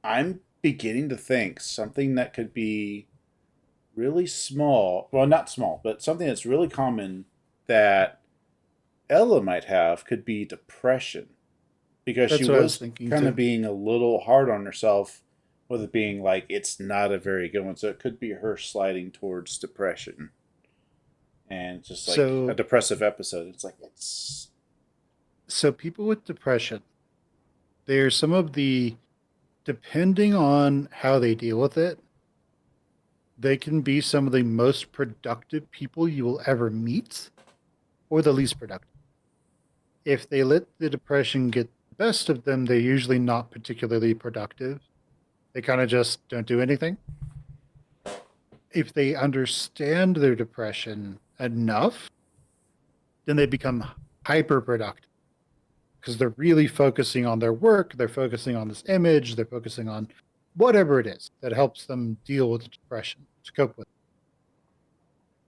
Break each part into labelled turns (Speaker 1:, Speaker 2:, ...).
Speaker 1: I'm beginning to think something that could be really small, well, not small, but something that's really common that Ella might have could be depression because she
Speaker 2: That's what I was
Speaker 1: was
Speaker 2: thinking
Speaker 1: kind of
Speaker 2: too.
Speaker 1: being a little hard on herself with it being like it's not a very good one. So it could be her sliding towards depression and just like a
Speaker 2: So,
Speaker 1: depressive episode. It's like it's
Speaker 2: so people with depression, they're some of the, depending on how they deal with it, they can be some of the most productive people you will ever meet, or the least productive. If they let the depression get the best of them, they're usually not particularly productive. They kind of just don't do anything. If they understand their depression enough, then they become hyper productive because they're really focusing on their work, they're focusing on this image, they're focusing on whatever it is that helps them deal with the depression, to cope with it.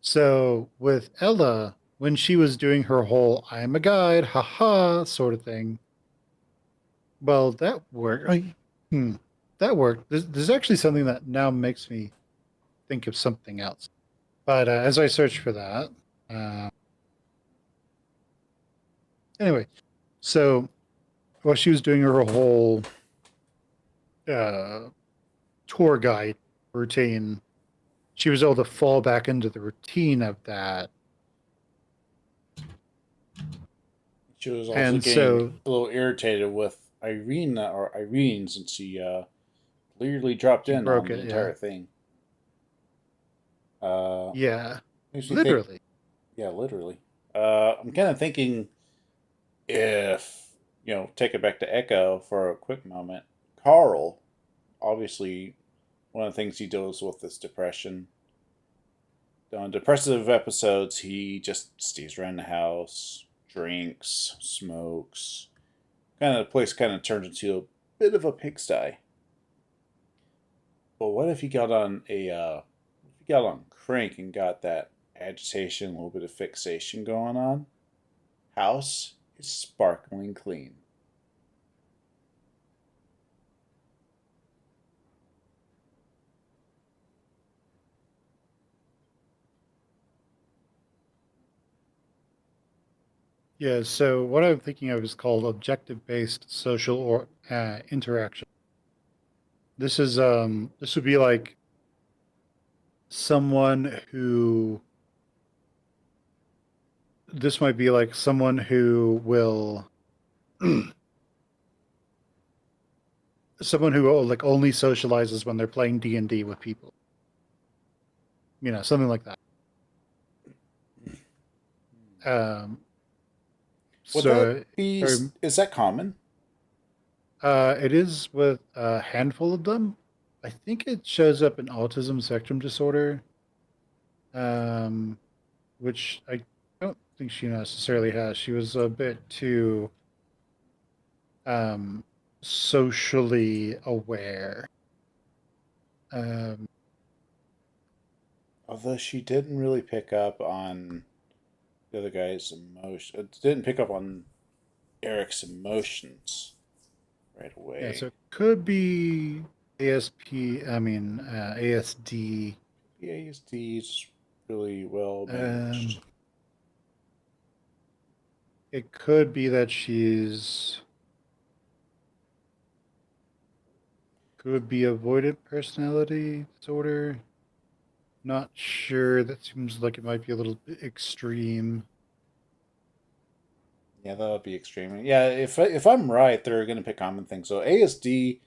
Speaker 2: So with Ella, when she was doing her whole I'm a guide, haha sort of thing, well, that worked. Hmm, that worked. There's actually something that now makes me think of something else. But as I search for that, uh, anyway, so while she was doing her whole uh, tour guide routine, she was able to fall back into the routine of that.
Speaker 1: she was also
Speaker 2: And
Speaker 1: getting
Speaker 2: so,
Speaker 1: a little irritated with Irene or Irene since she clearly dropped
Speaker 2: she
Speaker 1: in
Speaker 2: broke
Speaker 1: on the
Speaker 2: it. Yeah.
Speaker 1: entire thing. Uh,
Speaker 2: Yeah.
Speaker 1: Makes me think.
Speaker 2: Literally.
Speaker 1: Yeah, literally. I'm kind of thinking if take it back to Echo for a quick moment. Carl, obviously, one of the things he deals with is depression. On depressive episodes, he just stays around the house, drinks, smokes. Kind of the place kind of turns into a bit of a pigsty. But what if he got on if he got on crank and got that agitation, a little bit of fixation going on? House is sparkling clean.
Speaker 2: Yeah. So, what I'm thinking of is called objective based social or interaction. This would be like someone who this might be like someone who will someone who like only socializes when they're playing D&D with people, something like that. um
Speaker 1: Would that
Speaker 2: so
Speaker 1: be?
Speaker 2: or
Speaker 1: Is that common?
Speaker 2: it is with a handful of them. I think it shows up in autism spectrum disorder, um which I don't think she necessarily has. She was a bit too um socially aware. um
Speaker 1: Although she didn't really pick up on the other guy's emotion. Didn't pick up on Eric's emotions right
Speaker 2: Yeah, so
Speaker 1: away.
Speaker 2: it could be ASD.
Speaker 1: PASD is really well
Speaker 2: Um,
Speaker 1: managed.
Speaker 2: it could be that she's could be avoidant personality disorder. Not sure. That seems like it might be a little bit extreme.
Speaker 1: Yeah, that would be extreme. Yeah, if I'm right, they're gonna pick common things. So ASD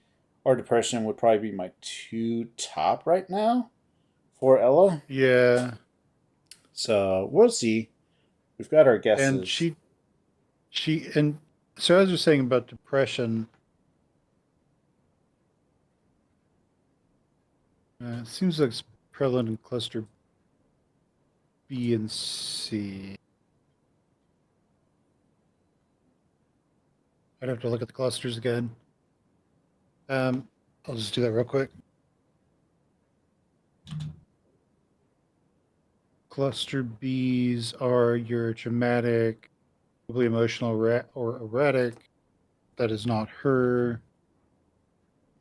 Speaker 1: or depression would probably be my two top right now for Ella.
Speaker 2: Yeah,
Speaker 1: So we'll see. We've got our
Speaker 2: and
Speaker 1: guesses.
Speaker 2: she, so as I was saying about depression, it seems like it's prevalent in cluster B and C. I'd have to look at the clusters again. Um, I'll just do that real quick. Cluster Bs are your dramatic, probably emotional or erratic. That is not her.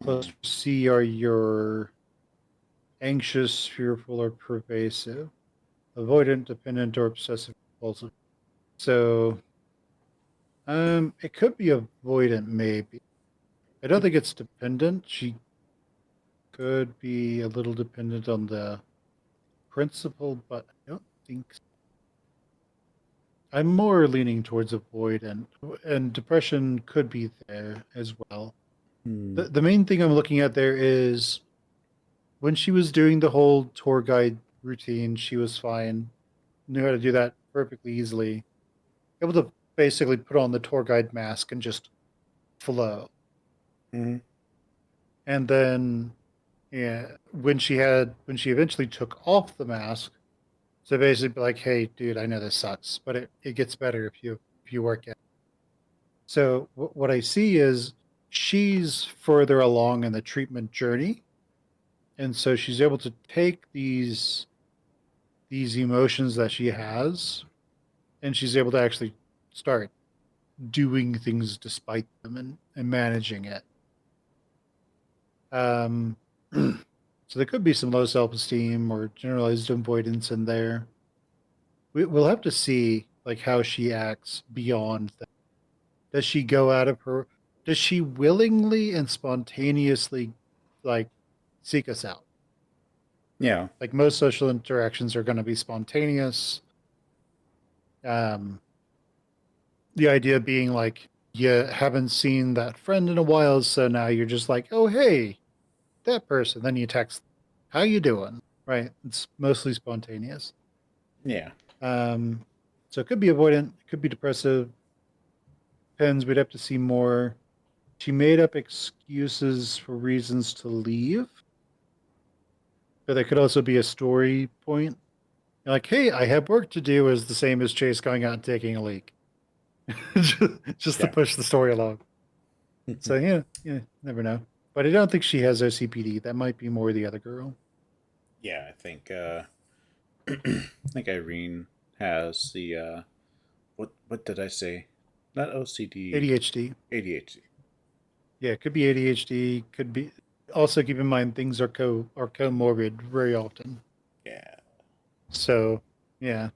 Speaker 2: Cluster C are your anxious, fearful, or pervasive, avoidant, dependent, or obsessive compulsive. So, it could be avoidant, maybe. I don't think it's dependent. She could be a little dependent on the principle, but I don't think so. I'm more leaning towards avoidant, and depression could be there as well.
Speaker 1: Hmm.
Speaker 2: The main thing I'm looking at there is when she was doing the whole tour guide routine, she was fine, knew how to do that perfectly easily, able to basically put on the tour guide mask and just flow.
Speaker 1: Hmm.
Speaker 2: And then, yeah, when she eventually took off the mask, so basically like, hey, dude, I know this sucks, but it gets better if you work at it. So what I see is she's further along in the treatment journey, and so she's able to take these emotions that she has, and she's able to actually start doing things despite them and managing it. Um, so there could be some low self esteem or generalized avoidance in there. We'll have to see like how she acts beyond that. Does she go out of her? Does she willingly and spontaneously like seek us out?
Speaker 1: Yeah.
Speaker 2: Like most social interactions are going to be spontaneous. Um, the idea being like you haven't seen that friend in a while, so now you're just like, oh hey, that person. Then you text, how you doing? Right? It's mostly spontaneous.
Speaker 1: Yeah.
Speaker 2: Um, so it could be avoidant, it could be depressive. Depends. We'd have to see more. She made up excuses for reasons to leave, but that could also be a story point. Like, hey, I have work to do is the same as Chase going out and taking a leak, just to
Speaker 1: Yeah.
Speaker 2: push the story along. So yeah, never know. But I don't think she has OCPD. That might be more the other girl.
Speaker 1: Yeah. I think. I think Irene has the. What did I say? Not OCD.
Speaker 2: ADHD.
Speaker 1: ADHD.
Speaker 2: Yeah, it could be ADHD. Could be. Also, keep in mind things are comorbid very often.
Speaker 1: Yeah.
Speaker 2: So yeah.